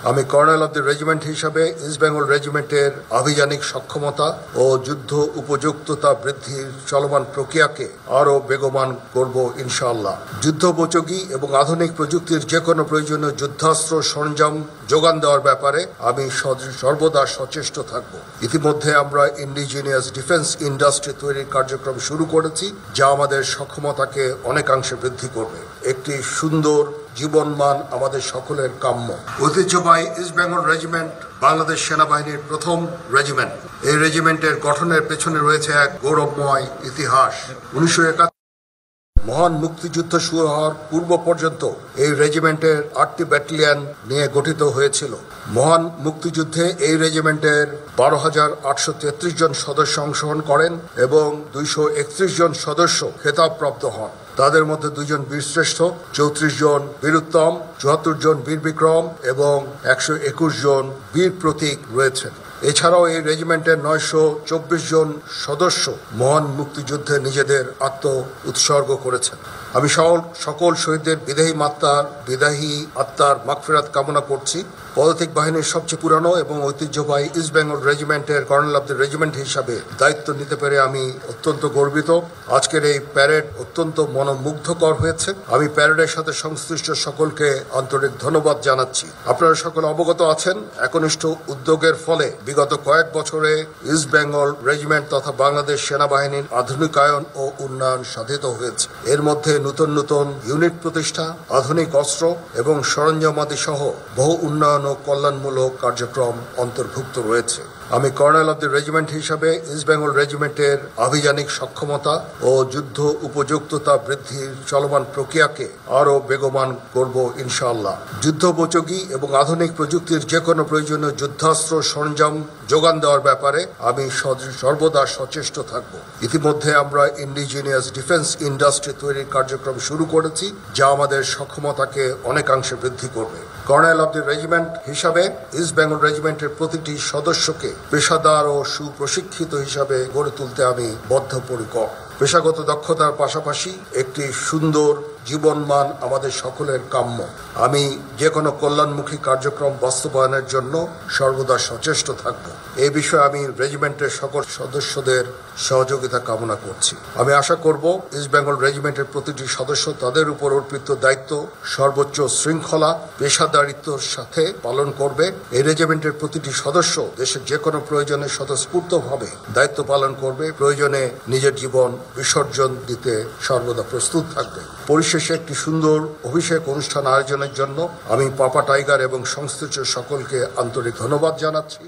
আমি colonel of the regiment হিসাবে east Bengal রেজিমেন্টের আভিযানিক সক্ষমতা ও যুদ্ধ উপযুক্ততা বৃদ্ধির চলমান প্রক্রিয়াকে আরও বেগবান করব ইনশাআল্লাহ। যুদ্ধোপযোগী এবং আধুনিক প্রযুক্তির যে কোনো প্রয়োজনীয় যুদ্ধাস্ত্র সরঞ্জাম যোগান দেওয়ার ব্যাপারে আমি সর্বদা সচেষ্ট থাকব। ইতিমধ্যে আমরা ইন্ডিজিনিয়াস ডিফেন্স ইন্ডাস্ট্রি তৈরির কার্যক্রম শুরু করেছি, যা আমাদের সক্ষমতাকে অনেকাংশে বৃদ্ধি করবে। একটি সুন্দর জীবনমান আমাদের সকলের কাম্য। ঐতিহ্যবাহী ইস্ট বেঙ্গল রেজিমেন্ট বাংলাদেশ সেনাবাহিনীর প্রথম রেজিমেন্ট। এই রেজিমেন্টের গঠনের পেছনে রয়েছে এক গৌরবময় ইতিহাস। 1971 মহান মুক্তিযুদ্ধ শুরু হওয়ার পূর্ব পর্যন্ত এই রেজিমেন্টের 8টি ব্যাটালিয়ন নিয়ে গঠিত হয়েছিল। মহান মুক্তিযুদ্ধে এই রেজিমেন্টের 12,833 জন সদস্য অংশগ্রহণ করেন এবং 231 জন সদস্য খেতাবপ্রাপ্ত হন। তাদের মধ্যে 2 জন বীরশ্রেষ্ঠ, 34 জন বীরুত্তম, 74 জন বীর বিক্রম এবং 121 জন বীর প্রতীক রয়েছেন। এছাড়াও এই রেজিমেন্টের 924 জন সদস্য মহান মুক্তিযুদ্ধে নিজেদের আত্ম উৎসর্গ করেছেন। আমি সকল শহীদদের বিদায়ী আত্মার মাগফিরাত কামনা করছি। পদাতিক বাহিনীর সবচেয়ে পুরানো এবং ঐতিহ্যবাহী ইস্ট বেঙ্গল রেজিমেন্টের কর্নেল অব দ্য রেজিমেন্ট হিসাবে দায়িত্ব নিতে পেরে আমি অত্যন্ত গর্বিত। আজকের এই প্যারেড অত্যন্ত মনোমুগ্ধকর হয়েছে। আমি প্যারেডের সাথে সংশ্লিষ্ট সকলকে আন্তরিক ধন্যবাদ জানাচ্ছি। আপনারা সকলে অবগত আছেন, একনিষ্ঠ উদ্যোগের ফলে বিগত কয়েক বছরে ইস্ট বেঙ্গল রেজিমেন্ট তথা বাংলাদেশ সেনাবাহিনীর আধুনিকায়ন ও উন্নয়ন সাধিত হয়েছে। এর মধ্যে নতুন নতুন ইউনিট প্রতিষ্ঠা, আধুনিক অস্ত্র এবং সরঞ্জামাদি সহ বহু উন্নয়ন ও কল্যাণমূলক কার্যক্রম অন্তর্ভুক্ত রয়েছে। আমি কর্নেল অব দ্য রেজিমেন্ট হিসাবে ইস্ট বেঙ্গল রেজিমেন্টের আভিযানিক সক্ষমতা ও যুদ্ধ উপযুক্ততা বৃদ্ধির চলমান প্রক্রিয়াকে আরও বেগবান করব ইনশাআল্লাহ। যুদ্ধোপযোগী এবং আধুনিক প্রযুক্তির যে কোনো প্রয়োজনীয় যুদ্ধাস্ত্র সরঞ্জাম যোগান দেওয়ার ব্যাপারে আমি সর্বদা সচেষ্ট থাকব। ইতিমধ্যে আমরা ইন্ডিজিনিয়াস ডিফেন্স ইন্ডাস্ট্রি তৈরির কার্যক্রম শুরু করেছি, যা আমাদের সক্ষমতাকে অনেকাংশে বৃদ্ধি করবে। কর্নেল অব দ্য রেজিমেন্ট হিসাবে ইস্ট বেঙ্গল রেজিমেন্টের প্রতিটি সদস্যকে পেশাদার ও সুপ্রশিক্ষিত হিসাবে গড়ে তুলতে আমি বদ্ধপরিকর। পেশাগত দক্ষতার পাশাপাশি একটি সুন্দর জীবনমান আমাদের সকলের কাম্য। আমি যে কোনো কল্যাণমুখী কার্যক্রম বাস্তবায়নের জন্য সর্বদা সচেষ্ট থাকব। এই বিষয়ে আমি রেজিমেন্টের সকল সদস্যদের সহযোগিতা কামনা করছি। আমি আশা করব ইস্ট বেঙ্গল রেজিমেন্টের প্রতিটি সদস্য তাদের উপর অর্পিত দায়িত্ব সর্বোচ্চ শৃঙ্খলা, পেশাদারিত্বর সাথে পালন করবে। এই রেজিমেন্টের প্রতিটি সদস্য দেশের যে কোনো প্রয়োজনে স্বতঃস্ফূর্তভাবে দায়িত্ব পালন করবে, প্রয়োজনে নিজের জীবন বিসর্জন দিতে সর্বদা প্রস্তুত থাকবে। পরিশেষে একটি সুন্দর অভিষেক অনুষ্ঠান আয়োজনের জন্য আমি পাপা টাইগার এবং সংশ্লিষ্ট সকলকে আন্তরিক ধন্যবাদ জানাচ্ছি।